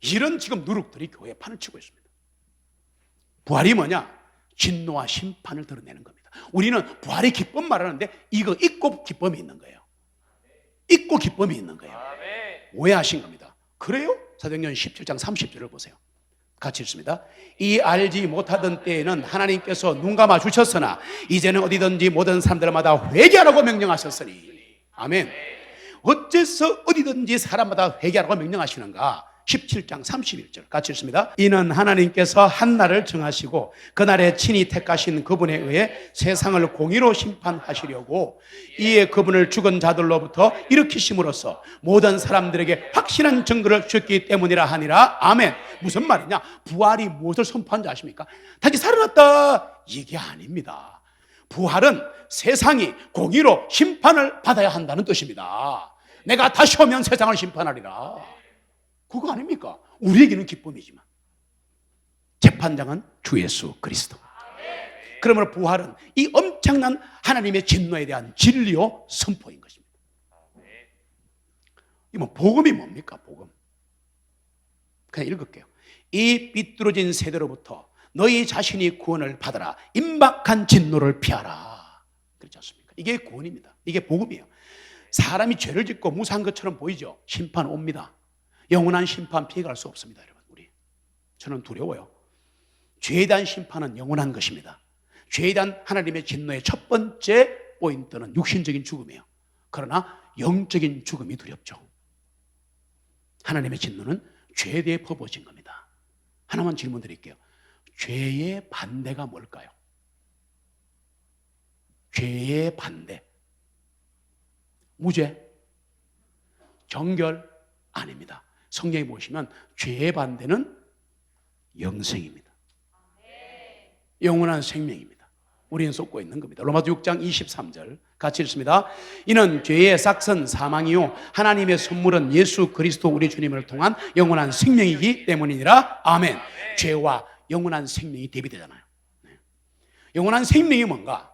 이런 지금 누룩들이 교회에 판을 치고 있습니다. 부활이 뭐냐? 진노와 심판을 드러내는 겁니다. 우리는 부활의 기쁨 말하는데 이거 있고 기쁨이 있는 거예요. 있고 기쁨이 있는 거예요. 오해하신 겁니다. 그래요? 사도행전 17장 30절을 보세요. 같이 읽습니다. 이 알지 못하던 때에는 하나님께서 눈 감아 주셨으나 이제는 어디든지 모든 사람들마다 회개하라고 명령하셨으니. 아멘. 어째서 어디든지 사람마다 회개하라고 명령하시는가? 17장 31절 같이 읽습니다. 이는 하나님께서 한 날을 정하시고 그날에 친히 택하신 그분에 의해 세상을 공의로 심판하시려고 이에 그분을 죽은 자들로부터 일으키심으로써 모든 사람들에게 확실한 증거를 주셨기 때문이라 하니라. 아멘. 무슨 말이냐? 부활이 무엇을 선포한지 아십니까? 다시 살아났다 이게 아닙니다. 부활은 세상이 공의로 심판을 받아야 한다는 뜻입니다. 내가 다시 오면 세상을 심판하리라. 그거 아닙니까? 우리에게는 기쁨이지만 재판장은 주 예수 그리스도. 그러므로 부활은 이 엄청난 하나님의 진노에 대한 진리요 선포인 것입니다. 이뭐 복음이 뭡니까? 복음. 그냥 읽을게요. 이 삐뚤어진 세대로부터 너희 자신이 구원을 받아라. 임박한 진노를 피하라. 그렇지 않습니까? 이게 구원입니다. 이게 복음이에요. 사람이 죄를 짓고 무사한 것처럼 보이죠? 심판 옵니다. 영원한 심판 피해갈 수 없습니다, 여러분. 저는 두려워요. 죄에 대한 심판은 영원한 것입니다. 죄에 대한 하나님의 진노의 첫 번째 포인트는 육신적인 죽음이에요. 그러나 영적인 죽음이 두렵죠. 하나님의 진노는 죄에 대해 퍼부어진 겁니다. 하나만 질문 드릴게요. 죄의 반대가 뭘까요? 죄의 반대. 무죄? 정결? 아닙니다. 성경에 보시면 죄의 반대는 영생입니다. 영원한 생명입니다. 우리는 쏟고 있는 겁니다. 로마서 6장 23절 같이 읽습니다. 이는 죄의 싹은 사망이요 하나님의 선물은 예수 그리스도 우리 주님을 통한 영원한 생명이기 때문이니라. 아멘. 죄와 영원한 생명이 대비되잖아요. 영원한 생명이 뭔가?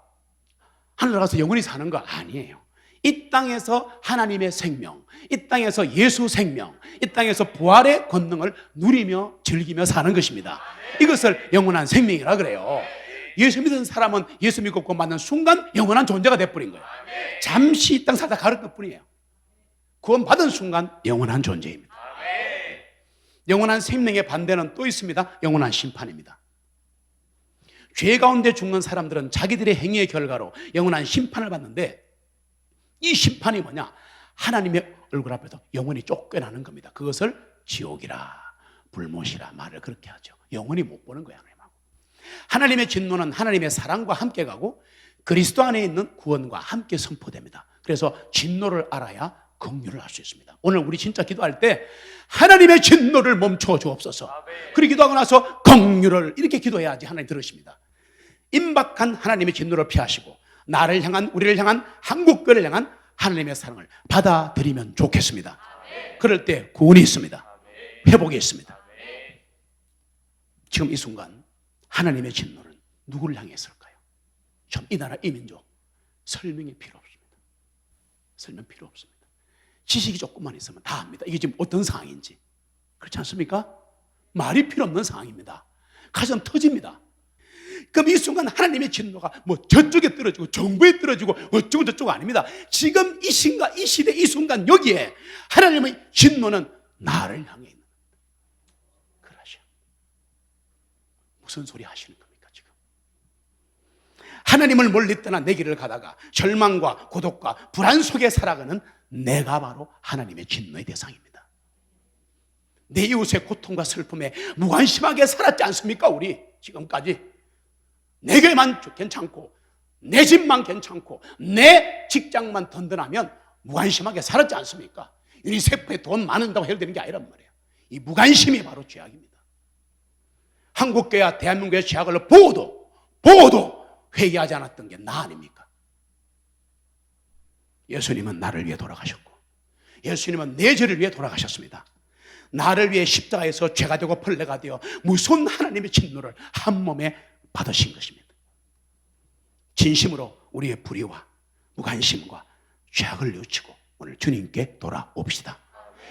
하늘 가서 영원히 사는 거 아니에요. 이 땅에서 하나님의 생명, 이 땅에서 예수 생명, 이 땅에서 부활의 권능을 누리며 즐기며 사는 것입니다. 이것을 영원한 생명이라 그래요. 예수 믿은 사람은 예수 믿고 만난 순간 영원한 존재가 돼버린 거예요. 잠시 이 땅 살다 가를 것뿐이에요. 구원 받은 순간 영원한 존재입니다. 영원한 생명의 반대는 또 있습니다. 영원한 심판입니다. 죄 가운데 죽는 사람들은 자기들의 행위의 결과로 영원한 심판을 받는데 이 심판이 뭐냐? 하나님의 얼굴 앞에서 영원히 쫓겨나는 겁니다. 그것을 지옥이라 불못이라 말을 그렇게 하죠. 영원히 못 보는 거야. 하나님의 진노는 하나님의 사랑과 함께 가고 그리스도 안에 있는 구원과 함께 선포됩니다. 그래서 진노를 알아야 긍휼을 할 수 있습니다. 오늘 우리 진짜 기도할 때 하나님의 진노를 멈춰 주옵소서. 그렇게 기도하고 나서 긍휼을 이렇게 기도해야지 하나님 들으십니다. 임박한 하나님의 진노를 피하시고 나를 향한, 우리를 향한, 한국교회를 향한 하나님의 사랑을 받아들이면 좋겠습니다. 그럴 때 구원이 있습니다. 회복이 있습니다. 지금 이 순간 하나님의 진노는 누구를 향해 있을까요? 전 이 나라 이 민족 설명이 필요 없습니다. 설명 필요 없습니다. 지식이 조금만 있으면 다 압니다. 이게 지금 어떤 상황인지. 그렇지 않습니까? 말이 필요 없는 상황입니다. 가슴 터집니다. 그럼 이 순간 하나님의 진노가 뭐 저쪽에 떨어지고 정부에 떨어지고 어쩌고 저쩌고 아닙니다. 지금 이 순간, 이 시대, 이 순간 여기에 하나님의 진노는 나를 향해 있는 겁니다. 그러셔. 무슨 소리 하시는 겁니까 지금? 하나님을 멀리 떠나 내 길을 가다가 절망과 고독과 불안 속에 살아가는 내가 바로 하나님의 진노의 대상입니다. 내 이웃의 고통과 슬픔에 무관심하게 살았지 않습니까? 우리 지금까지 내게만 괜찮고 내 집만 괜찮고 내 직장만 든든하면 무관심하게 살았지 않습니까? 유니세프에 돈 많은다고 해야 되는 게 아니란 말이에요. 이 무관심이 바로 죄악입니다. 한국교회와 대한민국의 죄악을 보고도 회개하지 않았던 게 나 아닙니까? 예수님은 나를 위해 돌아가셨고, 예수님은 내 죄를 위해 돌아가셨습니다. 나를 위해 십자가에서 죄가 되고 벌레가 되어 무서운 하나님의 진노를 한 몸에 받으신 것입니다. 진심으로 우리의 불의와 무관심과 죄악을 뉘우치고 오늘 주님께 돌아옵시다.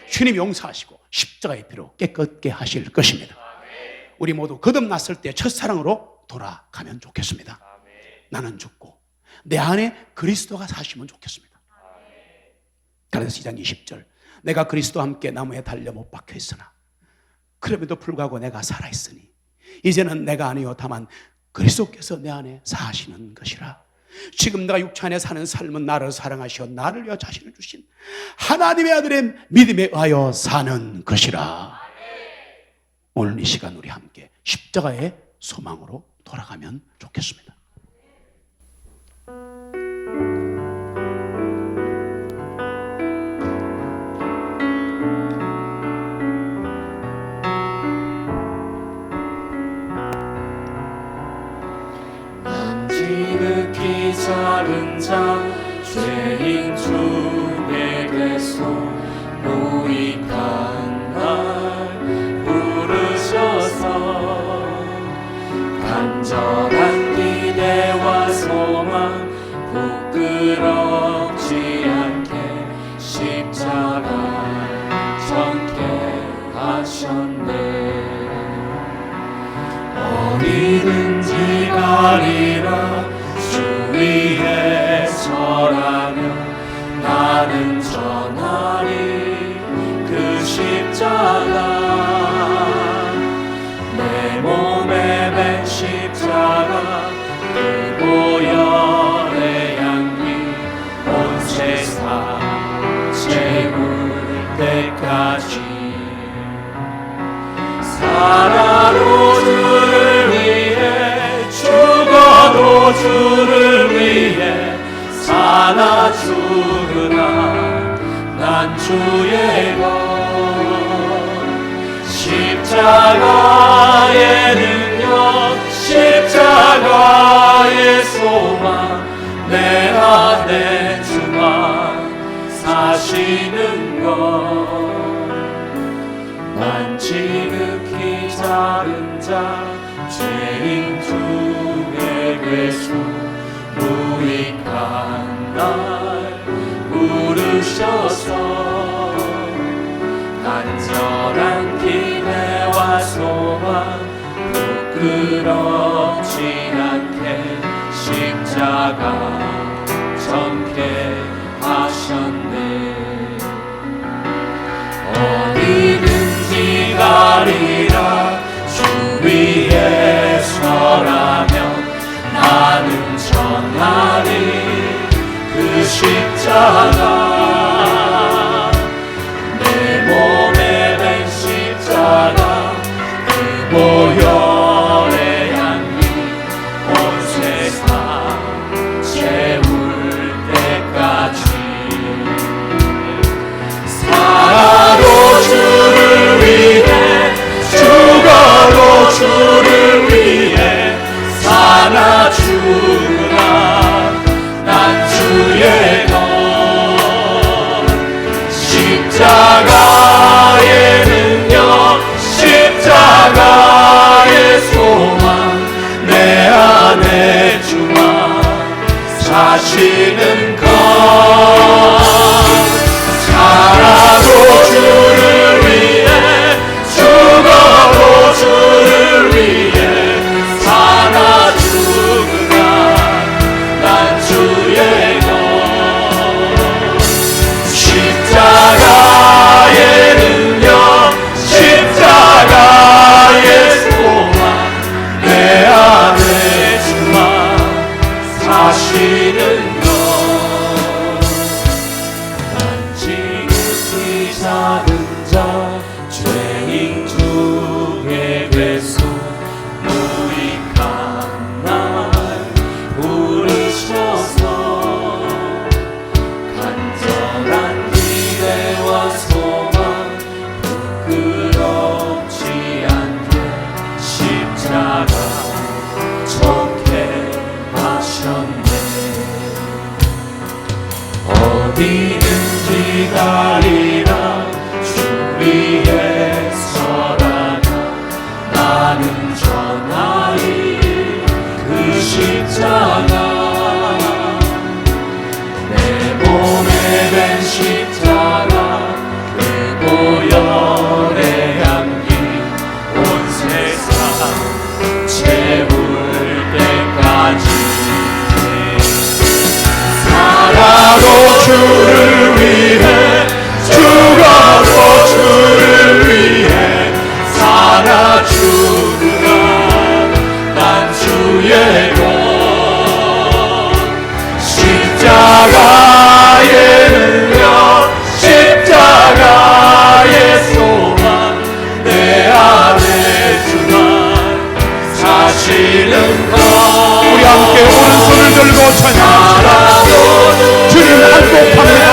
주님 용서하시고 십자가의 피로 깨끗게 하실 것입니다. 우리 모두 거듭났을 때 첫사랑으로 돌아가면 좋겠습니다. 나는 죽고 내 안에 그리스도가 사시면 좋겠습니다. 갈라디아서 2장 20절, 내가 그리스도와 함께 나무에 달려 못 박혀 있으나 그럼에도 불구하고 내가 살아있으니 이제는 내가 아니요 다만 그리스도께서 내 안에 사시는 것이라. 지금 내가 육체 안에 사는 삶은 나를 사랑하시어 나를 위하여 자신을 주신 하나님의 아들의 믿음에 의하여 사는 것이라. 오늘 이 시간 우리 함께 십자가의 소망으로 돌아가면 좋겠습니다. 지극히 작은 자 죄인 중에게서 노익한 날 부르셔서 간절한 기대와 소망 부끄럽지 않게 십자가 정케 하셨네. 어디든지 가리라 주 위에 서라며 나는 전하리 그 십자가. 내 몸에 맨 십자가 그 보혈의 향기 온 세상 채울 때까지 살아도 주를 위해 죽어도 주를 위해 사나 죽으나 난 주의 것. 십자가의 능력 십자가의 소망 내 안에 주만 사시는 것. 난 지극히 작은 자 죄인 중에 괴수 무익한 날 부르셔서 간절한 기대와 소망 부끄럽지 않게 십자가 정케 하셨네. 어디든지 가리라 주 위에 서라며 나는 전하리 그 십자가. 내 몸에 맨 십자가 그 보혈의 향기 온 세상 채울 때까지 살아도 주를 위해 죽어도 주를 위해 사나 죽으나 난 주의 것. 십자가의 능력 십자가의 소망 내 안에 주만 사시는 것. 살아도 주를 위해 죽어도 주를 위해 사나 죽으나 난 주의 것. 십자가의 능력 십자가의 소망 내 안에 주만 사시는 것. 난 지극히 작은 자 죄인 중에 괴수 무익한 날 부르셔서 간절한 기대와 자리라 주 위에 서라나 나는 전하리 그 십자가 내 몸에 된 십자가 그 보혈의 향기 온 세상 채울 때까지 살아도 주를 위해 죽어도 주를 위해 살아 주라 난 주의 것 십자가의 능력 십자가의 소망 내 안에 주만 사시는 것 우리 함께 오른손을 들고 찬양합시다. 주님 한복합니다.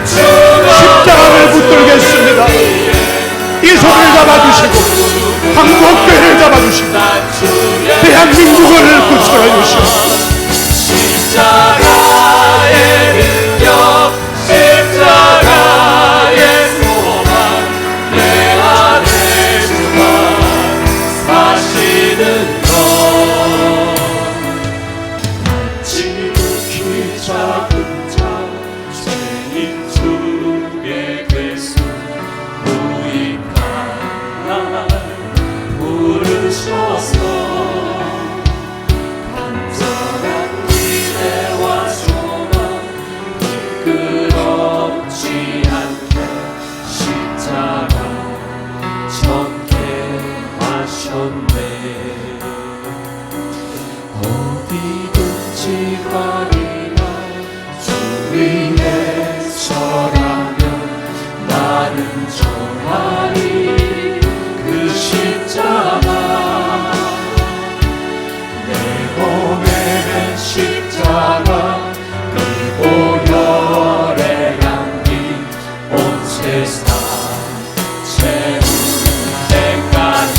십자가를 붙들겠습니다. 이 손을 잡아주시고 한국교회를 잡아주시고 대한민국을 구출해주시고 십자가의 능력 십자가의 소망 내 안에 주만 사시는 것 지극히 작은 자 죄인 주의 괴수 무익한 날 부르셔서 간절한 기대와 소망 부끄럽지 않게 십자가 전개 하셨네 어디든지 가리라 주 위에 서라면 나는 전하리 그 십자가 내 몸에 된 십자가 그 보혈의 향기 온 세상 채울 때까지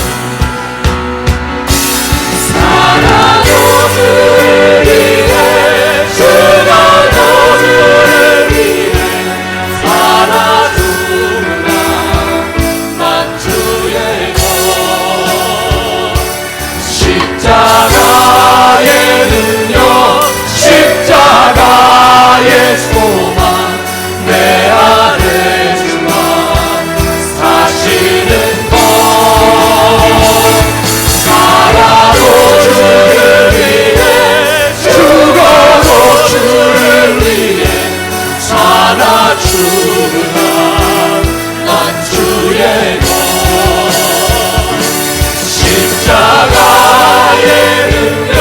살아도 주를 위해 죽어도 주를 위해 살아 주라 난 주의 것 십자가의 능력 십자가의 소망 내 안에 주만 사시는 것 살아도 주를 위해 죽어도 주를 위해 살아 주라 난 주의 것 십자가의 능력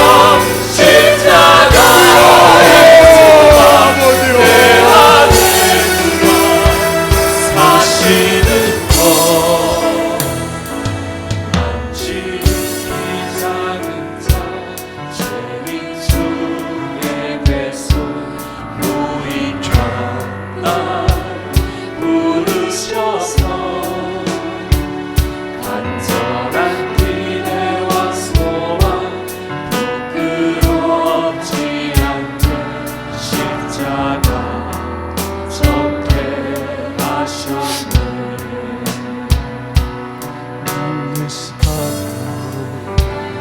십자가의 소망 내 안에 주만 사시는 것 난 지극히 작은 자 죄인 중에 괴수 무익한 날 부르셔서 간절한 기대와 소망 부끄럽지 않게 십자가 전개하셨네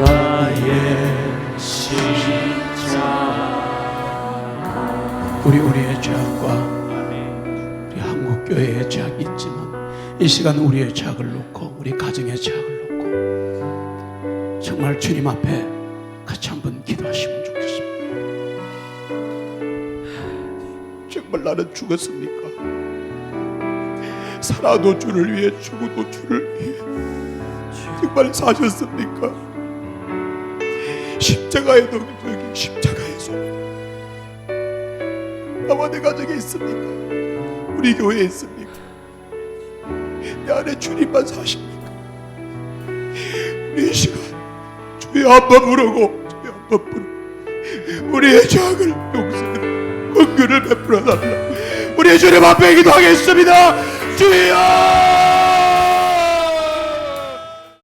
나의 십자가 우리의 죄악과 우리 한국교회의 죄악이 있지만 이 시간 우리의 죄악을 놓고 우리 가정의 죄악을 놓고 정말 주님 앞에 같이 한번 기도하시면 좋겠습니다. 정말 나는 죽었습니까? 살아도 주를 위해 죽어도 주를 위해 정말 사셨습니까? 십자가의 능력이 십자가의 소망 나와 내 가정에 있습니까? 우리 교회에 있습니까? 내 안에 주님만 사십니까? 우리 이 시간 주여 한번 부르고 주여 한번 부르고 우리의 죄악을 용서해 긍휼을 베풀어 달라. 우리 주님 앞에 기도하겠습니다. 주여